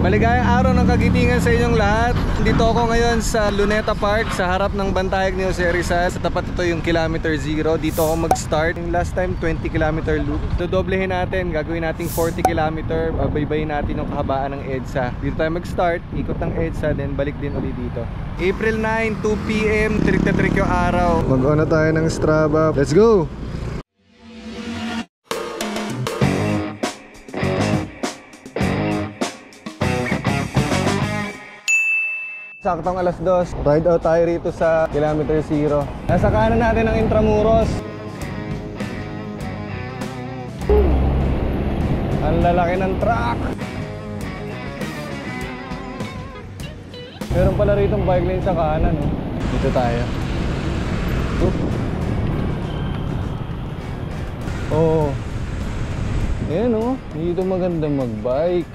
Maligayang araw ng kagitingan sa inyong lahat. Dito ako ngayon sa Luneta Park, sa harap ng Bantayog ni Jose Rizal. Sa tapat ito yung kilometer 0. Dito ako mag-start. Yung last time 20 kilometer loop. Dodoblehin natin, gagawin nating 40 kilometer. Baybayin natin yung kahabaan ng EDSA. Dito tayo mag-start, ikot ng EDSA, then balik din ulit dito. April 9, 2 PM, trick na trick yung araw. Mag-on na tayo ng Strava. Let's go! Saktong alas 2, ride out tayo rito sa kilometer 0. Nasa kanan natin ang Intramuros. Ang lalaki ng truck. Meron pala rito ang bike lane sa kanan. Dito tayo. Oh. Ayan oh, dito maganda mag-bike.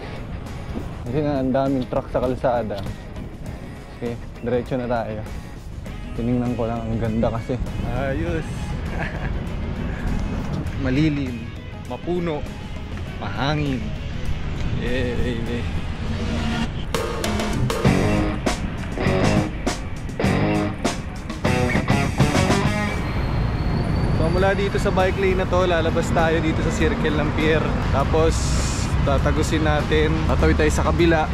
Kasi nga ang daming truck sa kalsada. Okay, diretso na tayo. Tinignan ko lang, ang ganda kasi. Ayos. Malilim, mapuno, mahangin. Yeah, baby. So mula dito sa bike lane na to, lalabas tayo dito sa Circle ng Pier. Tapos tatagusin natin, tatawid tayo sa kabila.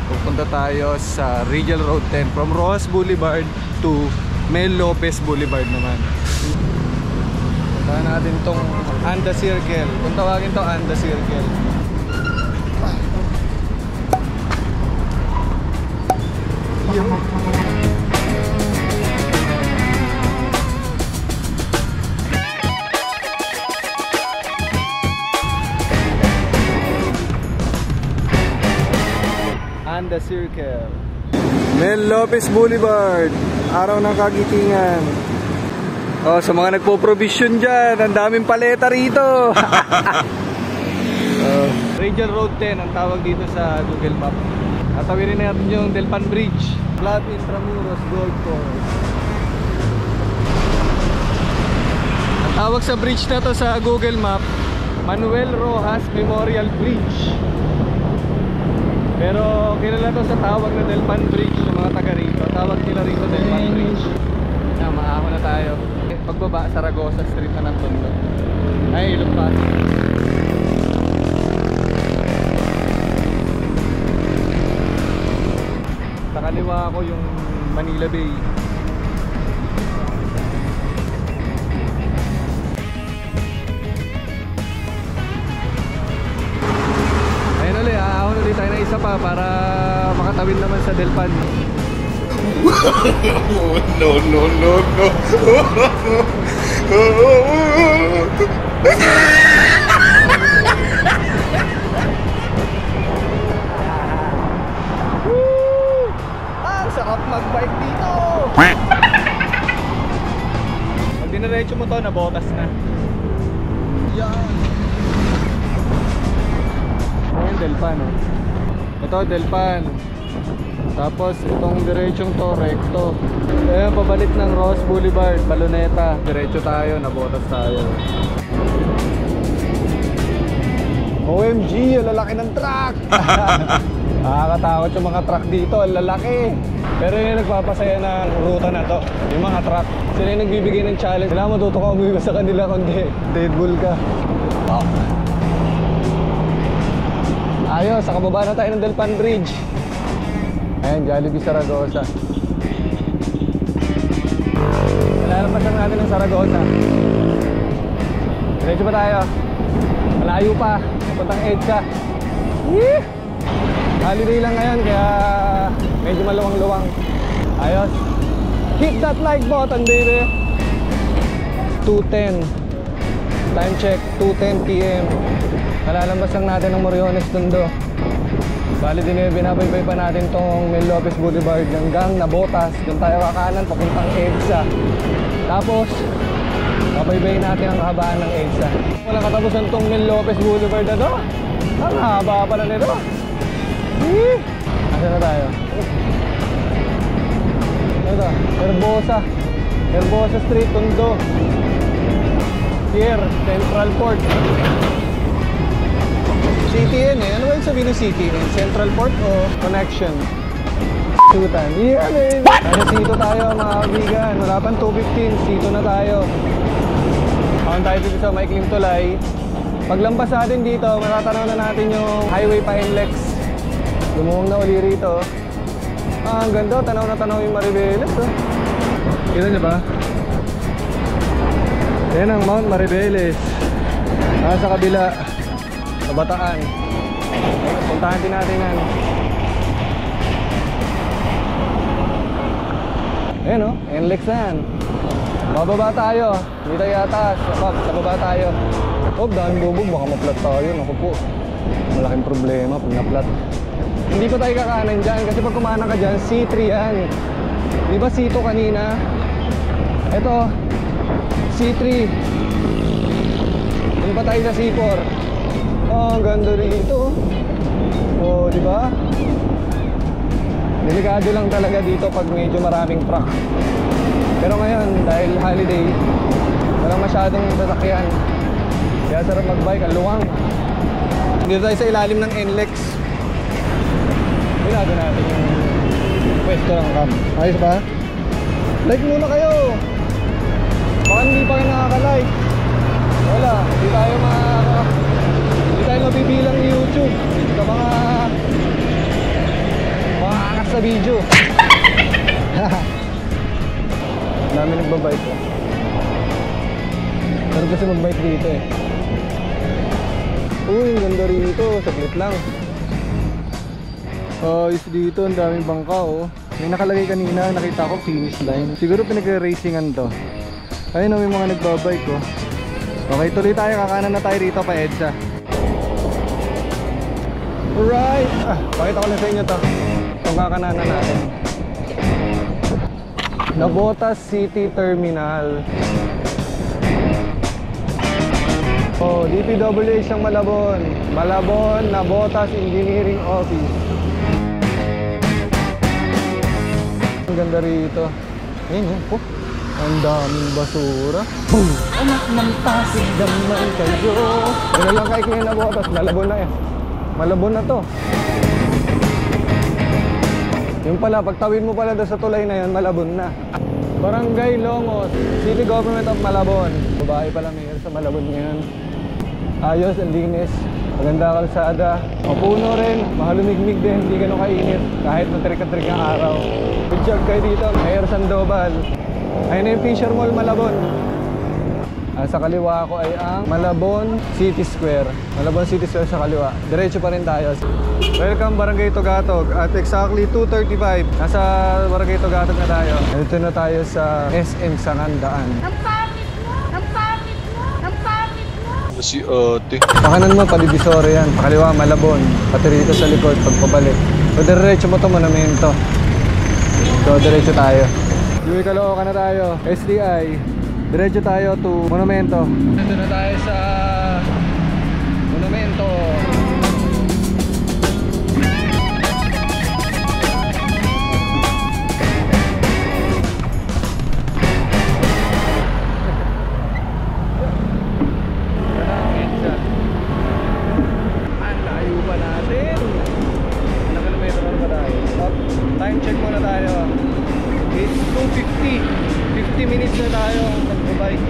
Pupunta tayo sa Regional Road 10 from Rojas Boulevard to Mel Lopez Boulevard naman. Punta natin tong Anda Circle. Kung tawagin to Anda Circle. Anda Circle. Mel Lopez Boulevard. Araw ng kagitingan. Oh, sa mga nagpo-provision dyan, ang daming paleta rito. Regional Road 10 ang tawag dito sa Google Map. Tatawirin natin yung Delpan Bridge. Flat Intramuros Gold Course. Ang tawag sa bridge na to sa Google Map, Manuel Rojas Memorial Bridge. Pero kilala to sa tawag na Delpan Bridge ng mga taga rito. Tawag nila rito Delpan Bridge. Maahon na tayo. Pagbaba, Saragosa Street na ng Tondo. Ay, ilog pa. Sa kaliwa ko yung Manila Bay. Ahon ulit tayo na isa pa para makatawid naman sa Delpan. No, no, no, no. Ang sarap mag-bike dito. Pag diniretso mo to, nabotas na. Yan. Ayan, Delpan oh. Ito, Delpan. Tapos itong diretsong to, recto. Ayan, pabalik ng Ross Boulevard, Baloneta. Diretso tayo, nabotas tayo. OMG, ang lalaki ng truck. Nakakatakot yung mga truck dito, ang lalaki. Pero yung nagpapasaya ng ruta na to, yung mga truck, sila yung nagbibigay ng challenge. Kailangan matuto ka umiwas sa kanila kundi Deadpool ka. Oh. Ayos, sa kababa na tayo ng Delpan Bridge. Ayan, Jollibee Saragosa. Nalalampasan natin ng Saragosa. Diretso pa tayo. Malayo pa, papuntang EDSA. Holiday lang ngayon, kaya medyo maluwang-luwang. Ayos. Hit that like button, baby. 2:10. Time check, 2:10 PM. Kalalambas lang natin ng Moriones Tondo. Bali din binabaybay pa natin tong Mel Lopez Boulevard hanggang Nabotas. Doon tayo kakanan papuntang EDSA. Tapos babaybayin natin ang kahabaan ng EDSA. Walang katapusan tong Mel Lopez Boulevard na to. Ang haba pala nito. Asa na tayo? Ito, Herbosa Street, Tondo. Here, Central Port. CTN eh. Ano ba yung sabihin ng CTN? Central Port o Connection? Sutan. Yeah, baby! Nasa Sito tayo mga kaibigan. Wala pang 2:15. Sito na tayo. Awan tayo dito sa Maikling Tulay. Paglampas natin dito, matatanaw na natin yung highway pa NLEX. Lumuhong na uli rito. Ah, ang ganda. Tanaw na tanaw yung Maribeles. Oh. Kita niyo ba? Yan ang Mount Maribeles. Sa kabila. Sa Bataan. Puntahan din natin yan. Ayan o, NLEX na yan. Bababa tayo. Hindi tayo atas. Bababa tayo. Oh, daming bubog. Baka ma-flat tayo. Naku po. Malaking problema pag na-flat. Hindi pa tayo kakanan dyan. Kasi pag kumanan ka dyan, C3 yan. Di ba C2 kanina? Ito, C3. Hindi pa tayo sa C4. Oh, ang ganda rito. Oh, di ba? Delikado lang talaga dito pag medyo maraming truck. Pero ngayon, dahil holiday, walang masyadong sasakyan. Kaya sarap mag-bike, ang luwang. Dito tayo sa ilalim ng NLEX. Binado natin yung pwesto ng cam. Ayos ba? Like muna kayo. Baka hindi pa kayo nakaka-like. Wala, hindi tayo mabibilang ni YouTube sa mga angas sa video. Dami nagbabike ko. Pero kasi magbike dito eh. Uy, ang ganda rito. Saglit lang. Is dito, ang daming bangka oh. May nakalagay kanina, nakita ko finish line. Siguro pinag-racingan to. Ayun oh, may mga nagbabike oh. Okay, tuloy tayo. Kakanan na tayo rito pa EDSA. Alright. Pakita ko lang sa inyo to. Itong kakananan natin. Navotas City Terminal. Oh, DPWH ng Malabon. Malabon, Navotas Engineering Office. Ang ganda rito. Ayun oh. Ang daming basura. Boom! Anak ng Pasig naman kayo. Ano lang kay Kuya Navotas. Malabon na yan. Malabon na to. Yung pala, pagtawid mo pala doon sa tulay na yun, Malabon na. Barangay Longos, City Government of Malabon. Babae pala mayor sa Malabon ngayon. Ayos, ang linis. Maganda kalsada. Mapuno rin, mahalumigmig din, hindi ganun kainit. Kahit matrik-trik ang araw. Good job kayo dito, Mayor Sandoval. Ayun na yung Fisher Mall Malabon. Sa kaliwa ko ay ang Malabon City Square. Malabon City Square sa kaliwa. Diretso pa rin tayo. Welcome Barangay Tugatog. At exactly 2:35, nasa Barangay Tugatog na tayo. Dito na tayo sa SM Sangandaan. Ang pangit mo! Ang pangit mo! Ang pangit mo! Si ate. Pakanan mo, Palidisory yan. Pakaliwa, Malabon. Pati rito sa likod, pagpabalik. So diretso mo ito, Monumento. So diretso tayo. Uy, Caloocan na tayo. SDI. Diretso tayo to Monumento. Nandito na tayo sa Monumento. Ang layo pa natin. Ilang kilometro na ba tayo? Time check muna tayo. It's 2:50. 50 minutes na tayo mag-bike.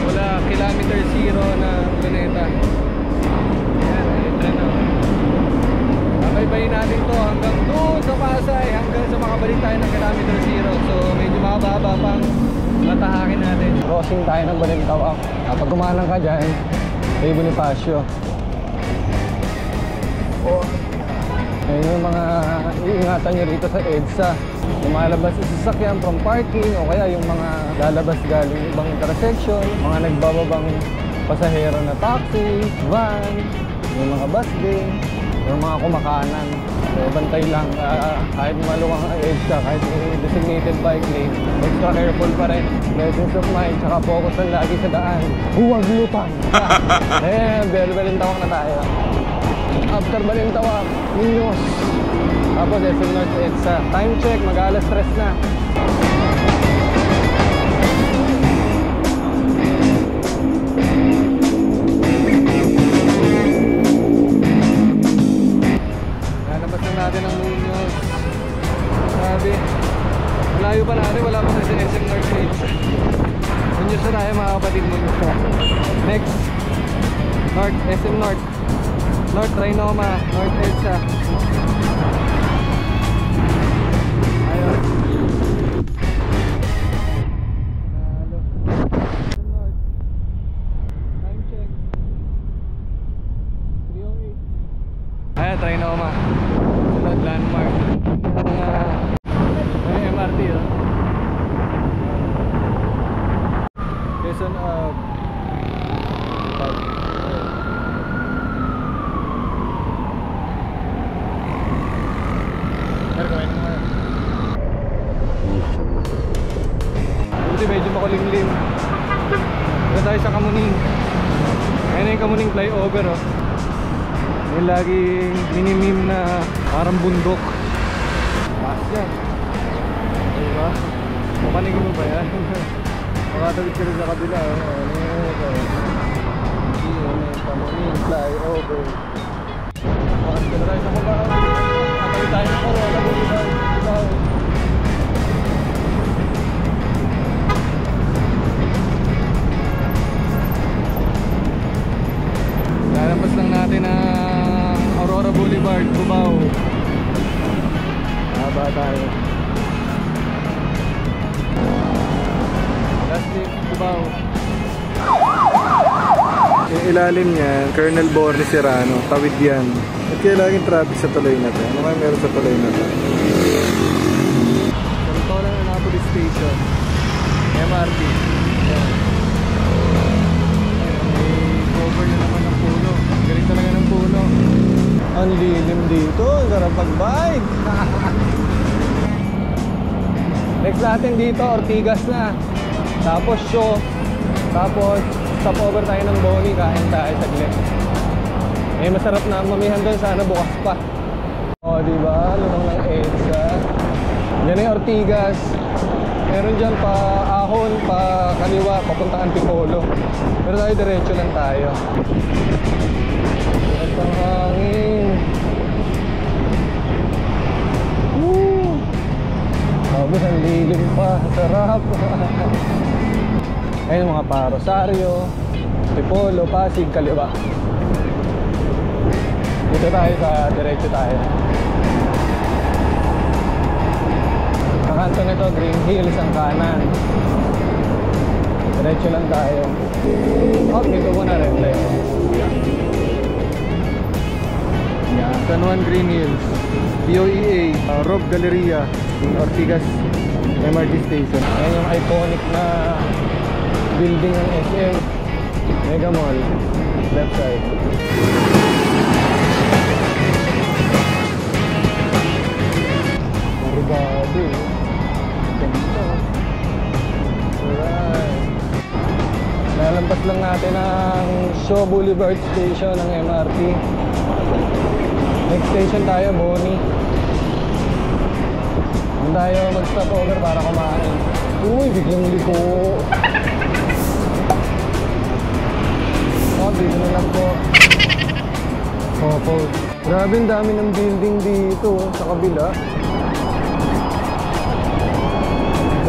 Wala, kilometer zero na Luneta. Ayan, ayun na. Nakaibayin natin to hanggang doon sa Pasay, hanggang sa makabalik tayo ng kilometer zero. So medyo makababa pang matahakin natin. Crossing tayo ng Balintawak. Kapag kumanan ka dyan, ay Bonifacio. Oh. Ayun yung mga iingatan nyo rito sa EDSA. Lumalabas sa sasakyan from parking o kaya yung mga lalabas galing ibang intersection, mga nagbababang pasahero na taxi, van, yung mga bus din, yung mga kumakanan. So bantay lang, kahit maluwang ang EDSA, kahit designated bike lane, extra careful pa rin. Presence of mind, tsaka focus lang lagi sa daan. Huwag lutang! Balintawak na tayo. After Balintawak, Muñoz. Tapos SM North EDSA. Time check, mag-alas 3 na. natin ang Muñoz. Sabi, malayo pa natin, wala pa sa SM North Edge. Muñoz na tayo mga kapatid, Muñoz na. Next, North, SM North. North Trinoma, North Edge. Ayun. Ayan, Trinoma. Sunod, landmark. May MRT, oh. Quezon of buti medyo makulimlim. Dito tayo sa Kamuning. Ayan na yung Kamuning flyover, oh. May laging minimim na parang bundok. Taas yan. Diba? Mapaningin mo ba yan? Makatawid ka rin sa kabila. Kamuning flyover. Makatawid ka na tayo sa kabila. Makatawid tayo sa Corona. Diba? Lalampas lang natin ang Aurora Boulevard, Cubao. Haba tayo. Last trip, Cubao. Yung ilalim niyan, Colonel Borne Serrano, tawid yan. At kaya laging traffic sa tuloy na to. Ano kaya meron sa tuloy na to? Santolan Annapolis Station, MRT. Yan. Cover na naman ng puno. Galing talaga ng puno. Ang lilim dito. Sarap pag-bike. Next natin dito, Ortigas na. Tapos show. Tapos stop over tayo ng Boni. Kain tayo saglit. Eh masarap na mamihan doon. Sana bukas pa. O diba? Lunong ng EDSA. Yan yung Ortigas. Meron dyan pa ahon, pa kaliwa, papunta Antipolo. Pero tayo diretso lang tayo. At ang hangin. Woo! Tapos ang lilim pa. Sarap. Ayun mga pa Rosario, Antipolo, Pasig, kaliwa. Dito tayo sa diretso tayo. Kanto nito, Green Hills ang kanan. Diretso lang tayo. Oh, dito muna red light. Yeah. San Juan Green Hills, POEA, Rob Galleria, Ortigas MRT Station. Ayan yung iconic na building ng SM Mega Mall, left side. Maribado. Alright. Lalampas lang natin ang Shaw Boulevard Station ng MRT. Next station tayo, Boni. Doon tayo mag-stop over para kumain. Uy, biglang liko. Oh, dito na lang po. Opo. Grabe, ang dami ng building dito sa kabila.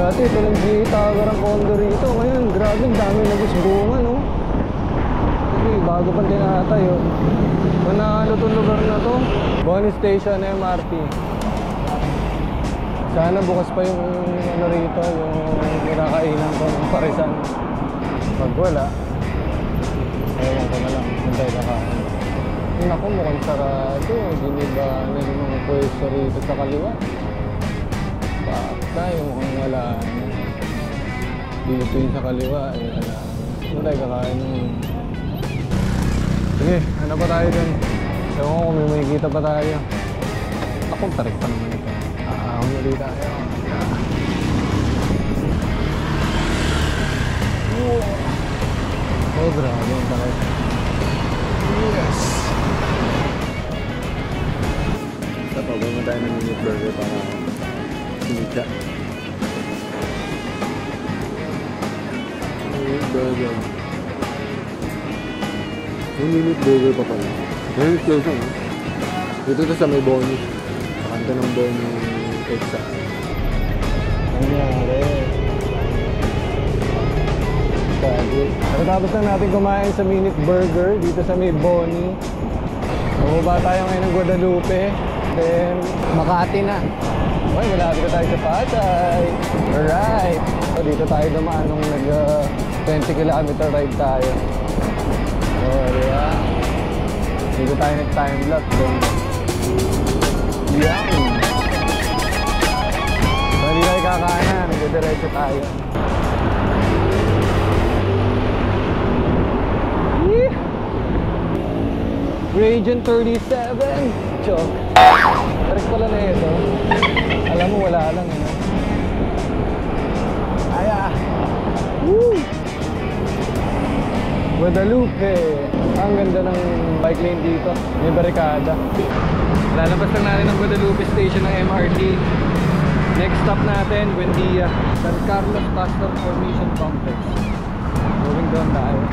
Dati ito lang G-Tower ang condo rito. Ngayon, grabe, ang dami nag-isbungan, no? Kasi bago pang tinatayo. Manalo itong lugar na to. Boni Station, MRT. Sana bukas pa yung ano rito, yung kinakainan ko ng parisan. Pag wala, ewan ko na lang, hintay na kain. Naku, mukhang sarado. Hindi ba na rin mga pwesto rito sa kaliwa? Tayo mukhang wala. Dito yung sa kaliwa, eh wala. Ano tayo kakain nun? Sige, ano pa tayo dun? Ewan ko kung may makikita pa tayo. Akong tarik pa naman ito. Ulit tayo. Oh, grabe yung tarik. Yes! Tapos mo tayo ng minute burger para sinita. Minute burger. Yung minute burger pa pala. Minute burger. Dito to sa may Boni. Kanta ng Boni Exa. Nangyari. Pagkatapos na natin kumain sa Minute Burger dito sa may Boni. Bumaba tayo ngayon ng Guadalupe. Then Makati na. Okay, malapit na tayo sa Pasay. Alright. So, dito tayo dumaan nung nag 20 kilometer ride tayo. Oh, diba? Dito tayo nag-time lapse. Then yan. So, hindi tayo kakanan. Nagdidiretso tayo. Gradient 37. Joke. Tarik pala na ito. Alam mo, wala lang eh. Aya. Woo! Guadalupe. Ang ganda ng bike lane dito. May barikada. Lalabas lang natin ng Guadalupe Station ng MRT. Next stop natin, Buendia. San Carlos Pastor Formation Complex. Going down tayo.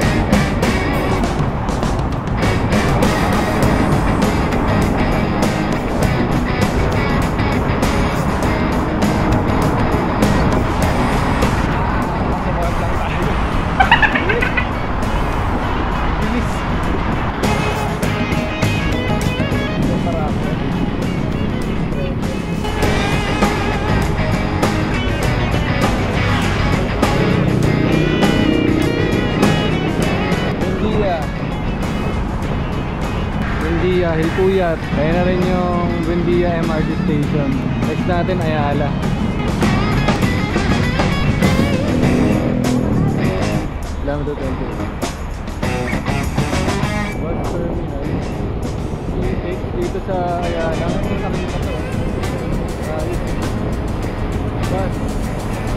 Hilpuyat. Kaya na rin yung Buendia MRT Station. Next natin, Ayala. Lang to 20. Bus terminal. Dito sa Ayala. Ngayon nakita to. Bus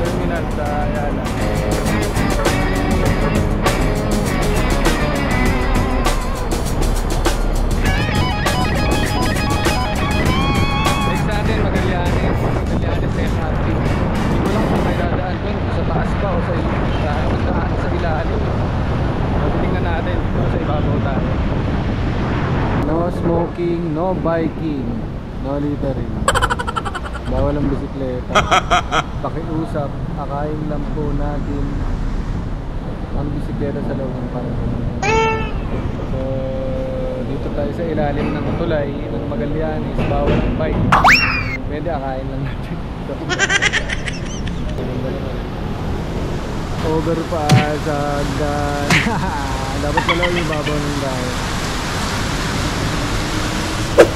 terminal sa Ayala. Magallanes sa MRT. Hindi ko lang kung may dadaan doon sa taas pa o sa ilalim. Tingnan natin kung sa ibabaw tayo. No smoking, no biking, no littering. Bawal ang bisikleta. Pakiusap, akayin lang po natin ang bisikleta sa loob ng parke. So, dito tayo sa ilalim ng tulay ng Magallanes. Bawal ang bike. Pwede akain lang natin. Overpass, hagdan. Dapat pala yung babaw ng dahil.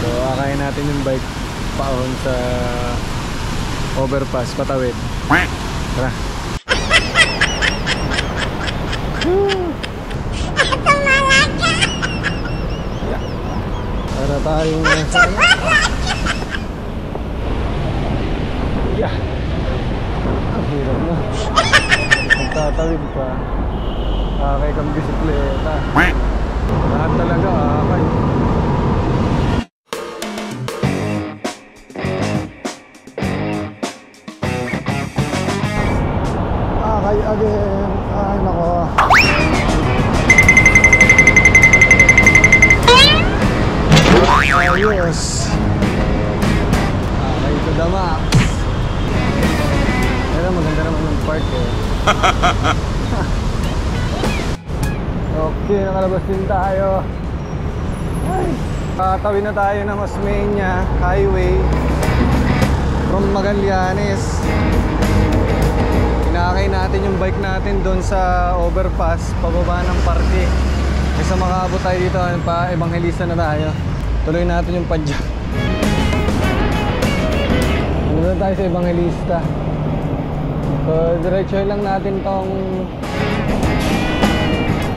So akain natin yung bike paon sa overpass, patawid. Tara. Para tayong nasa yeah. Ang hirap na. Magtatawid pa. Akay kang bisikleta. Lahat talaga akay. Akay again. Ay nako. Ayos. Akay to the max. Maganda naman yung park eh. Okay, nakalabas din tayo. Ay, tawid na tayo ng Osmeña Highway from Magallanes. Inakay natin yung bike natin doon sa overpass pababa ng parke. Kasi makaabot tayo dito, pa Evangelista na tayo. Tuloy natin yung padya. Doon tayo sa Evangelista. So, diretso lang natin tong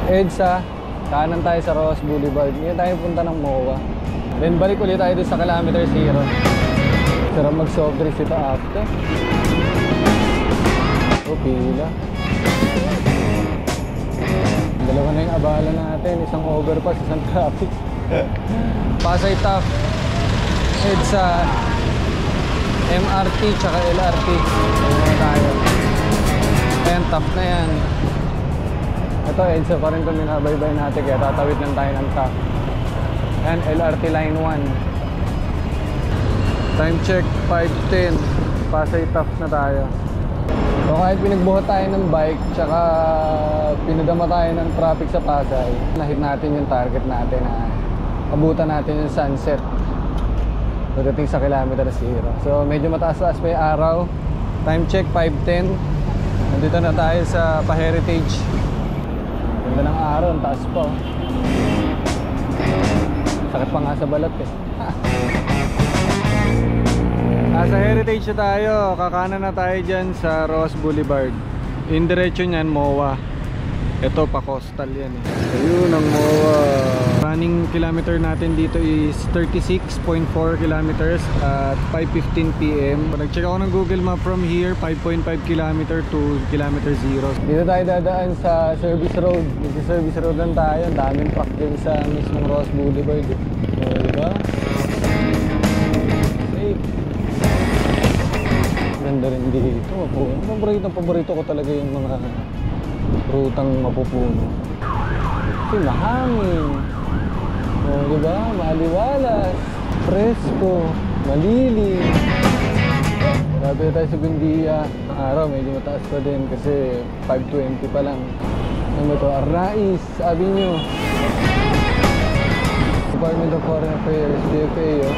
EDSA. Kanan tayo sa Ross Boulevard. Ngayon tayo punta ng MOA. Then balik ulit tayo doon sa kilometer 0. Sarap mag-soft drinks ito after. O, pila. Dalawa na yung abala natin. Isang overpass, isang traffic. Pasay Top, EDSA, MRT, tsaka LRT. Ayun na tayo. Ayan, top na yan. Ito, EDSA pa rin ito minabaybay natin. Kaya tatawid lang tayo ng top. Ayan, LRT Line 1. Time check 5:10. Pasay tough na tayo. So kahit pinagbuhat tayo ng bike, tsaka pinadama tayo ng traffic sa Pasay, nahit natin yung target natin na abutan natin yung sunset pagdating sa kilometer 0. So medyo mataas-taas pa yung araw. Time check 5:10. Nandito na tayo sa Pa-Heritage. Ganda ng araw, ang taas pa. Sakit pa nga sa balat eh. Sa Heritage na tayo, kakanan na tayo dyan sa Ross Boulevard. In diretso nyan, MOA. Ito, pa-coastal yan eh. Ayun ang MOA. Running kilometer natin dito is 36.4 kilometers at 5:15 PM. Nag-check ako ng Google Map from here, 5.5 kilometer to kilometer 0. Dito tayo dadaan sa service road. Dito service road lang tayo. Ang daming truck din sa mismong Ross Boulevard. So, diba? Safe. Ganda rin dito. Paborito ko talaga yung mga rutang mapupuno. Kasi mahangin. O, diba? Maliwalas. Presko. Malilim. Grabe tayo sa Buendia. Ang araw medyo mataas pa din kasi 5:20 pa lang. Ano ba ito? Arnaiz Avenue. Department of Foreign Affairs, DFA.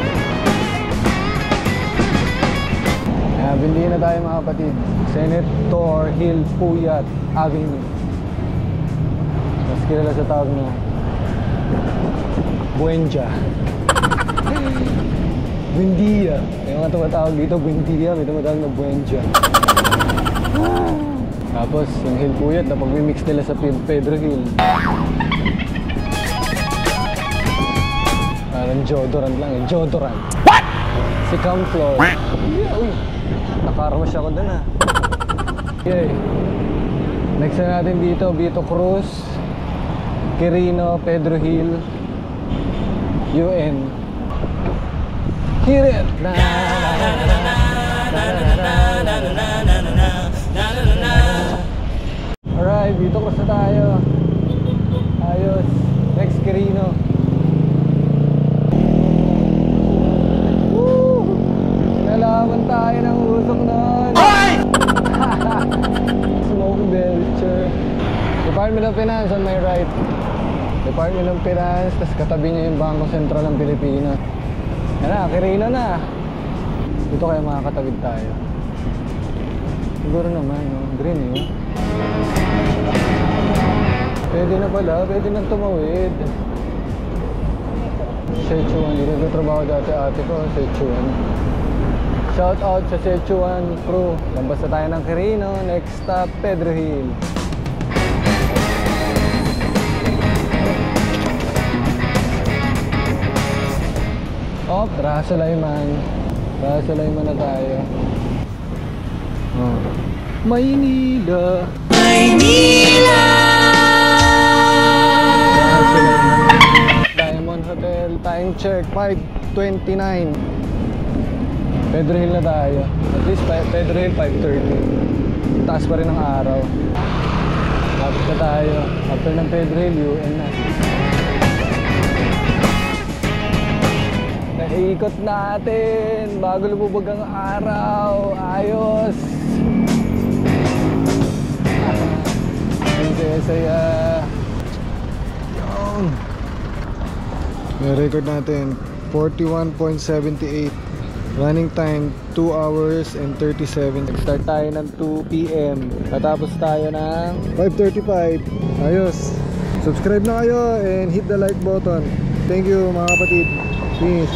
Buendia na tayo mga kapatid. Senator Hill Puyat Avenue. Mas kilala sa tawag na Buendia. Buendia. May mga tumatawag dito Buendia, may tumatawag na Buendia. Tapos yung Hill Puyat na pag-mix nila sa Pedro Hill. Parang Jodorant lang eh. Jodorant. What? Si Camflor. Uy. Nakarmas ako dun ah. Okay. Next na natin dito, Vito Cruz, Quirino, Pedro Hill, UN. Hear it! Alright, Vito Cruz na tayo. Ayos. Next, Quirino. Nalaman tayo ng usok nun. Smoke Belcher. Department of Finance on my right. Department of Finance, tas katabi niya yung Bangko Sentral ng Pilipinas. Yan na, Quirino na. Dito kaya makakatawid tayo. Siguro naman, no? Green eh. Pwede na pala, pwede na tumawid. Sichuan, dito nagtatrabaho dati ate ko, Sichuan. Shout out sa Sichuan crew. Lambas na tayo ng Quirino. Next stop, Pedro Hill. Oh, Rasulaiman. Rasulaiman na tayo. Oh. Maynila. Maynila! Diamond Hotel. Time check 5:29. Pedro Hill na tayo. At least Pedro Hill 5:30. Taas pa rin ang araw. Lapit na tayo. After ng Pedro Hill, UN na. Naikot natin bago lumubog ang araw. Ayos. Ang saya. Yun. May record natin 41.78. Running time 2 hours and 37. Start tayo ng 2 PM. Natapos tayo ng 5:35. Ayos. Subscribe na kayo and hit the like button. Thank you mga kapatid. Peace.